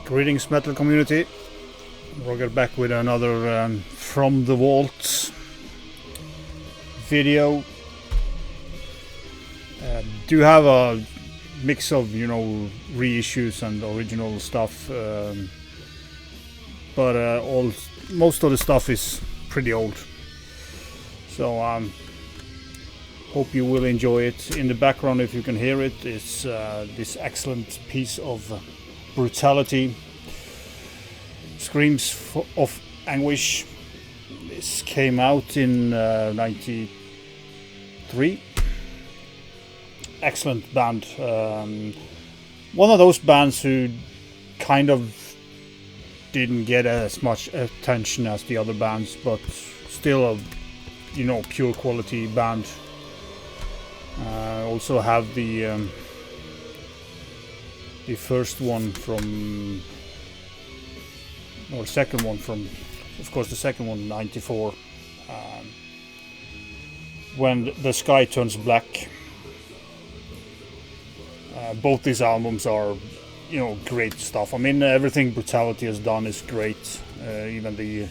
Greetings, metal community. We'll get back with another From the Vault video. Do have a mix of, you know, reissues and original stuff, but most of the stuff is pretty old. So hope you will enjoy it. In the background, if you can hear it, is this excellent piece of Brutality, Screams of Anguish. This came out in '93. Excellent band. One of those bands who kind of didn't get as much attention as the other bands, but still a, you know, pure quality band. Also have the first one from, or second one from, of course the second one, 94, When the Sky Turns Black. Both these albums are, you know, great stuff. I mean, everything Brutality has done is great. Even the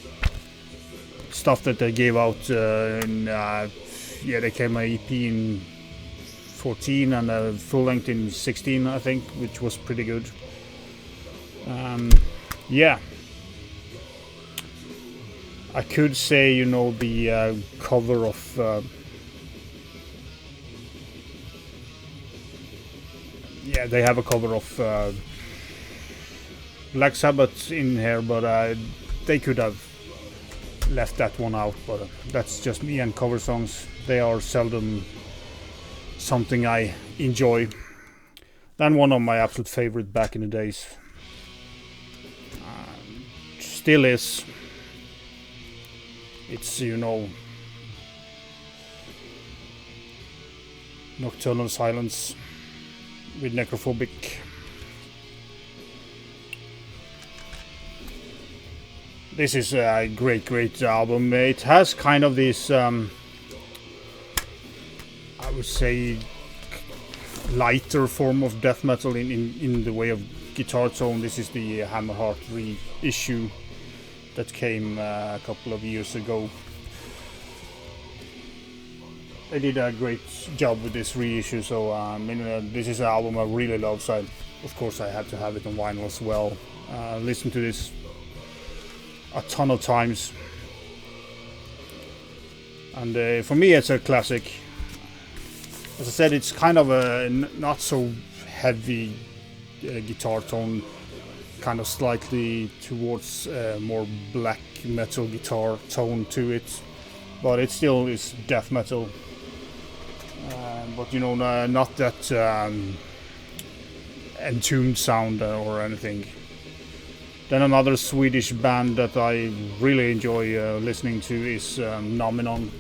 stuff that they gave out they came an EP in 14 and a full length in 16, I think, which was pretty good. Yeah, I could say, you know, the cover of they have a cover of Black Sabbath in here, but they could have left that one out, but that's just me and cover songs. They are seldom something I enjoy. Then one of my absolute favorite back in the days, still is. It's, you know, Nocturnal Silence with Necrophobic. This is a great album. It has kind of this I would say lighter form of death metal in the way of guitar tone. This is the Hammerheart reissue that came a couple of years ago. They did a great job with this reissue, so this is an album I really love, so of course I had to have it on vinyl as well. Listen to this a ton of times, and for me it's a classic. As I said, it's kind of a not so heavy guitar tone, kind of slightly towards more black metal guitar tone to it, but it still is death metal. But you know, not that entombed sound or anything. Then another Swedish band that I really enjoy listening to is Nominon.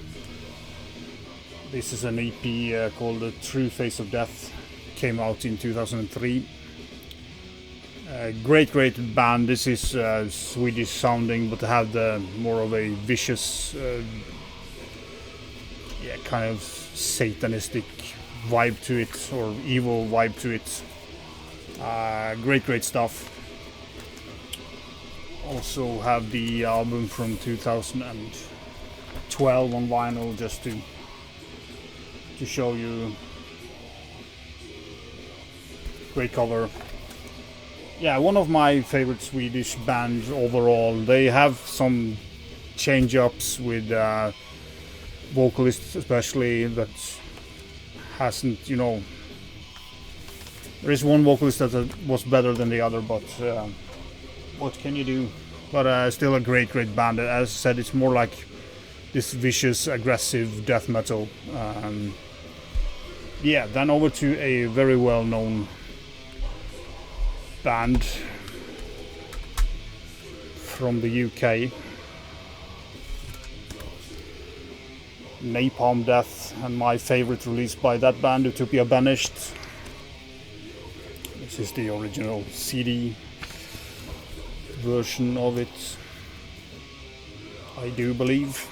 This is an EP called The True Face of Death. Came out in 2003. Great band. This is Swedish sounding, but have the more of a vicious, kind of satanistic vibe to it, or evil vibe to it. Great stuff. Also have the album from 2012 on vinyl, just to show you. Great cover. Yeah, one of my favorite Swedish bands overall. They have some change-ups with vocalists, especially, that hasn't, you know, there is one vocalist that was better than the other, but what can you do? But still a great band. As I said, it's more like this vicious, aggressive death metal. Then over to a very well-known band from the UK, Napalm Death, and my favorite release by that band, Utopia, Banished. This is the original CD version of it, I do believe.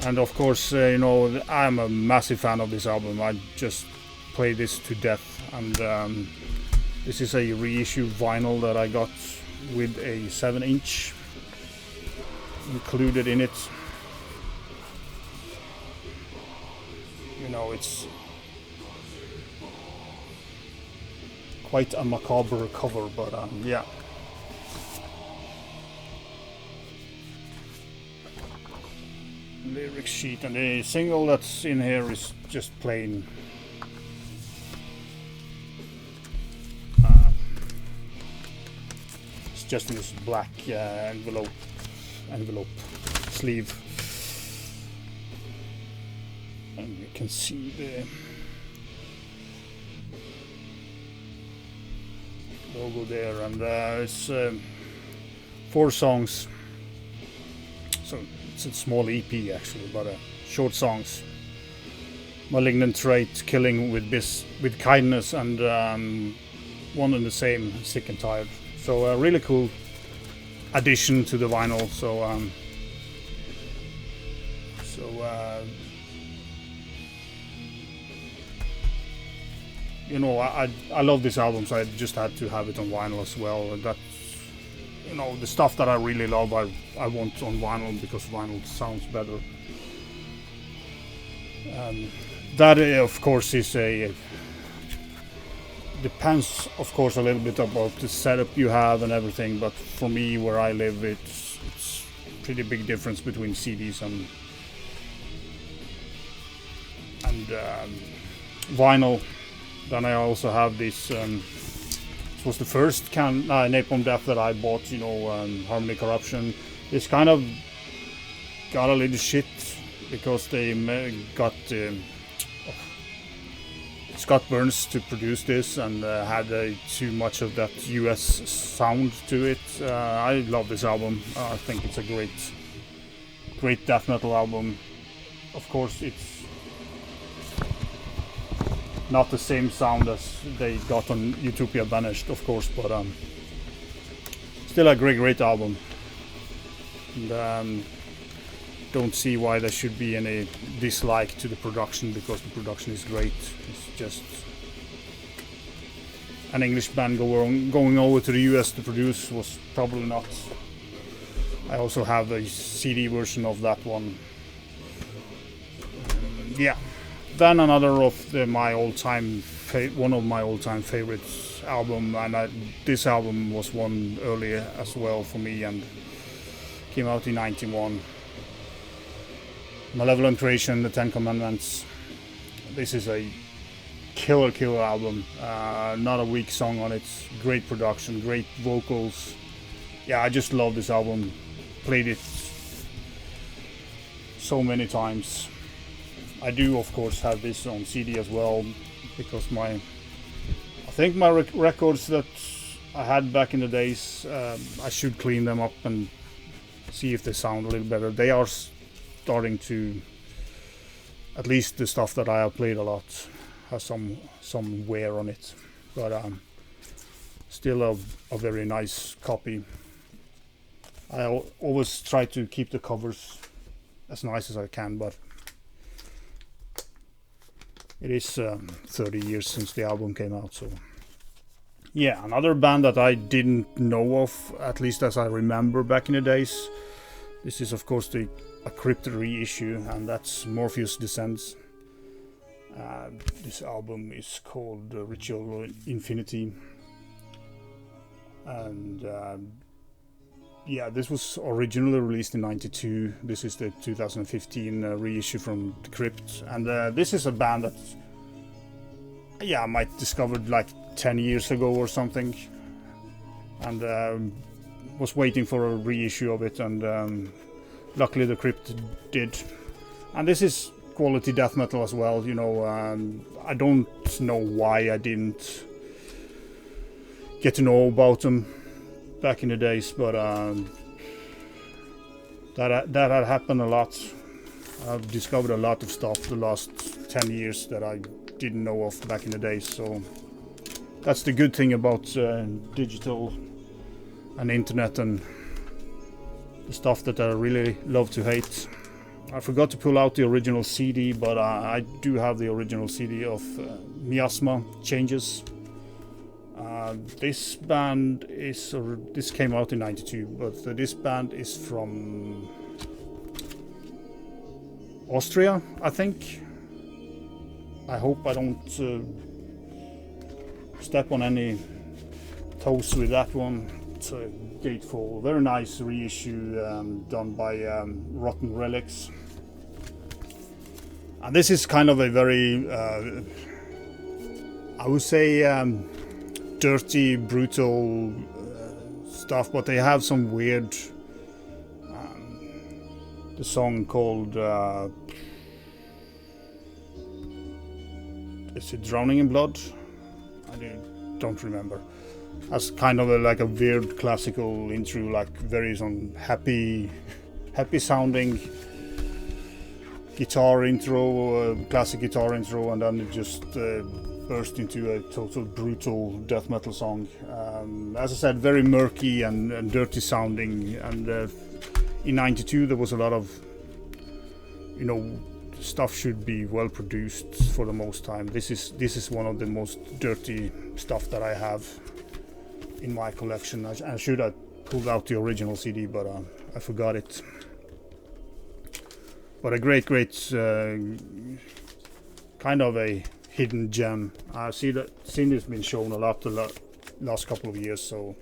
And of course, you know, I'm a massive fan of this album. I just play this to death, and This is a reissue vinyl that I got with a 7-inch included in it. You know, it's quite a macabre cover, but yeah. Lyric sheet, and the single that's in here is just plain. It's just in this black envelope sleeve, and you can see the logo there, and it's 4 songs, so it's a small EP actually, but short songs. Malignant Trait, Killing with Kindness, and One and the Same, Sick and Tired. So a really cool addition to the vinyl. You know, I love this album, so I just had to have it on vinyl as well. And that's, you know, the stuff that I really love, I want on vinyl because vinyl sounds better. That of course is depends of course a little bit about the setup you have and everything, but for me where I live it's pretty big difference between CDs and vinyl. Then I also have this this was the first Napalm Death that I bought, you know, Harmony Corruption. This kind of got a little shit because they got Scott Burns to produce this and had too much of that US sound to it. I love this album. I think it's a great death metal album. Of course, it's not the same sound as they got on Utopia Banished, of course, but still a great album. And don't see why there should be any dislike to the production, because the production is great. It's just an English band going over to the US to produce was probably not. I also have a CD version of that one. Yeah. Then another of my all-time one of my all-time favorites album, and this album was one earlier as well for me and came out in '91. Malevolent Creation, The 10 Commandments. This is a killer album. Not a weak song on it. Great production, great vocals. Yeah, I just love this album. Played it so many times. I do, of course, have this on CD as well, because I think my records that I had back in the days, I should clean them up and see if they sound a little better. They are starting to, at least the stuff that I have played a lot has some wear on it, but still a very nice copy. I always try to keep the covers as nice as I can, but it is 30 years since the album came out, so yeah. Another band that I didn't know of, at least as I remember back in the days. This is of course a Crypt reissue, and that's Morpheus Descends. This album is called Ritual Infinity, and yeah, this was originally released in '92. This is the 2015 reissue from the Crypt, and this is a band that, yeah, I might discovered like 10 years ago or something, and was waiting for a reissue of it, and luckily the Crypt did. And this is quality death metal as well, you know. I don't know why I didn't get to know about them back in the days, but that had happened a lot. I've discovered a lot of stuff the last 10 years that I didn't know of back in the days, so that's the good thing about digital and internet and the stuff that I really love to hate. I forgot to pull out the original CD, but I do have the original CD of Miasma, Changes. This band is, or this came out in '92, but this band is from Austria, I think. I hope I don't step on any toes with that one. It's a Gatefall, very nice reissue done by Rotten Relics. And this is kind of a very, I would say, dirty, brutal stuff, but they have some weird. The song called is it Drowning in Blood? I don't remember. That's kind of like a weird classical intro, like very some happy sounding guitar intro, classic guitar intro, and then it just burst into a total brutal death metal song. As I said, very murky and dirty sounding, and in '92 there was a lot of, stuff should be well produced for the most time. This is one of the most dirty stuff that I have in my collection. I should have pulled out the original CD, but I forgot it. But a great kind of a hidden gem. I see that it's been shown a lot the last couple of years, so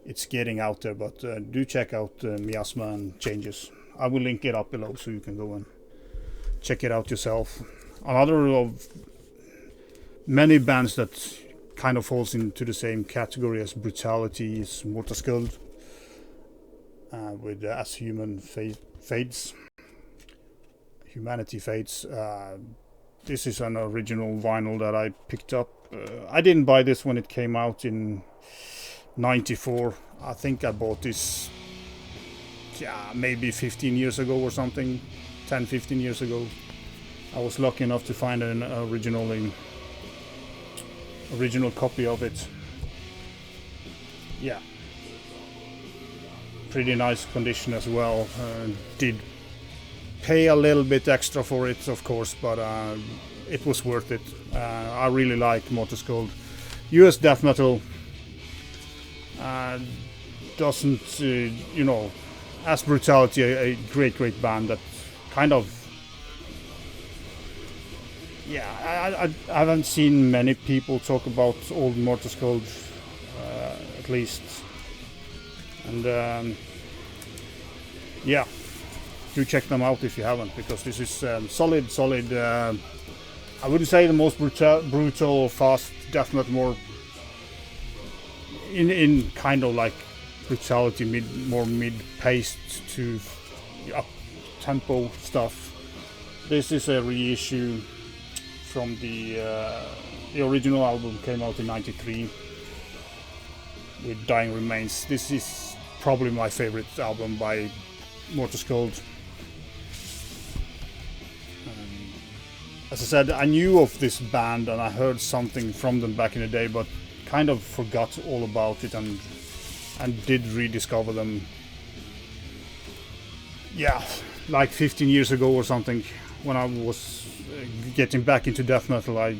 it's getting out there. But do check out Miasma and Changes. I will link it up below so you can go and check it out yourself. Another of many bands that kind of falls into the same category as Brutality is Morta Skuld, with As Humanity Fades. This is an original vinyl that I picked up. I didn't buy this when it came out in '94. I think I bought this maybe 15 years ago or something. 10-15 years ago. I was lucky enough to find an original copy of it. Yeah, pretty nice condition as well. Did pay a little bit extra for it, of course, but it was worth it. I really like Morta Skuld. US death metal doesn't, as Brutality, a great band that kind of, I haven't seen many people talk about old Morta Skuld, at least, and do check them out if you haven't, because this is solid. I wouldn't say the most brutal, fast death metal, more in kind of like Brutality, more mid-paced to up-tempo stuff. This is a reissue from the original album, came out in '93 with Dying Remains. This is probably my favorite album by Morta Skuld. As I said, I knew of this band and I heard something from them back in the day, but kind of forgot all about it and did rediscover them. Like 15 years ago or something, when I was getting back into death metal, I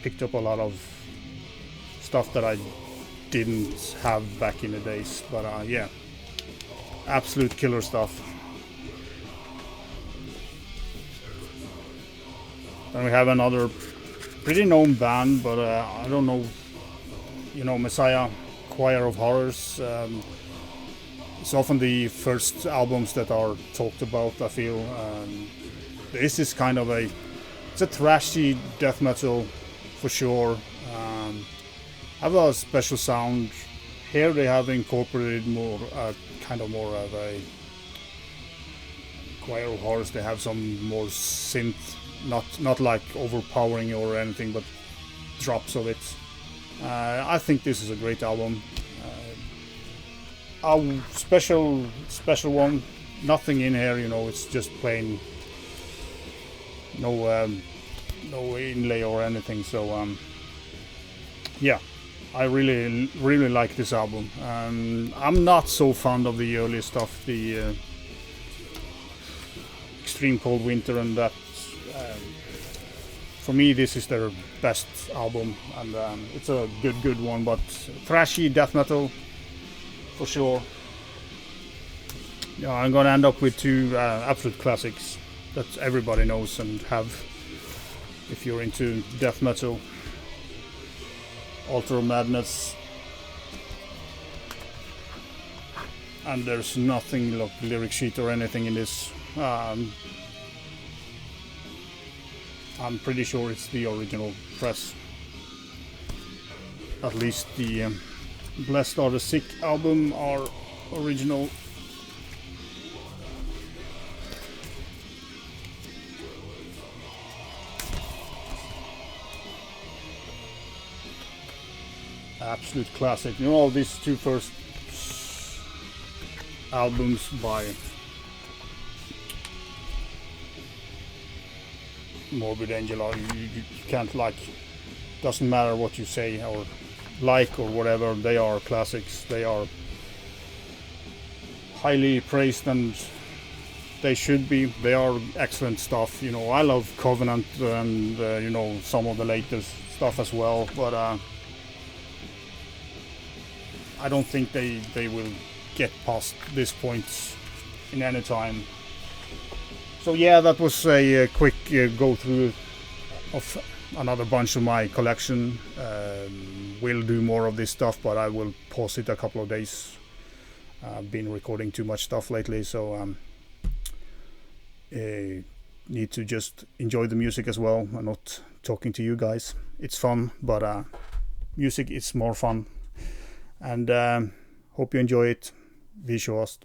picked up a lot of stuff that I didn't have back in the days. But absolute killer stuff. Then we have another pretty known band, but I don't know, Messiah, Choir of Horrors. It's often the first albums that are talked about, I feel. This is kind of it's a thrashy death metal for sure. Have a special sound. Here they have incorporated more of a Choir of Horrors. They have some more synth, not like overpowering or anything, but drops of it. I think this is a great album. A special one. Nothing in here, it's just plain. No inlay or anything. So I really like this album. I'm not so fond of the early stuff, the Extreme Cold Winter and that for me this is their best album, and it's a good one, but thrashy death metal for sure. Yeah, I'm gonna end up with two absolute classics that everybody knows and have if you're into death metal. Altar of Madness, and there's nothing like lyric sheet or anything in this. I'm pretty sure it's the original press. At least the Blessed Are the Sick album are original. Absolute classic. You know, these two first albums by Morbid Angel, you can't, like, doesn't matter what you say or like or whatever, they are classics. They are highly praised, and they should be. They are excellent stuff. You know, I love Covenant and you know, some of the latest stuff as well, but I don't think they will get past this point in any time. So yeah, that was a quick go through of another bunch of my collection. We'll do more of this stuff, but I will pause it a couple of days. I've been recording too much stuff lately, so need to just enjoy the music as well and not talking to you guys. It's fun, but music is more fun. And hope you enjoy it. Vi hörs.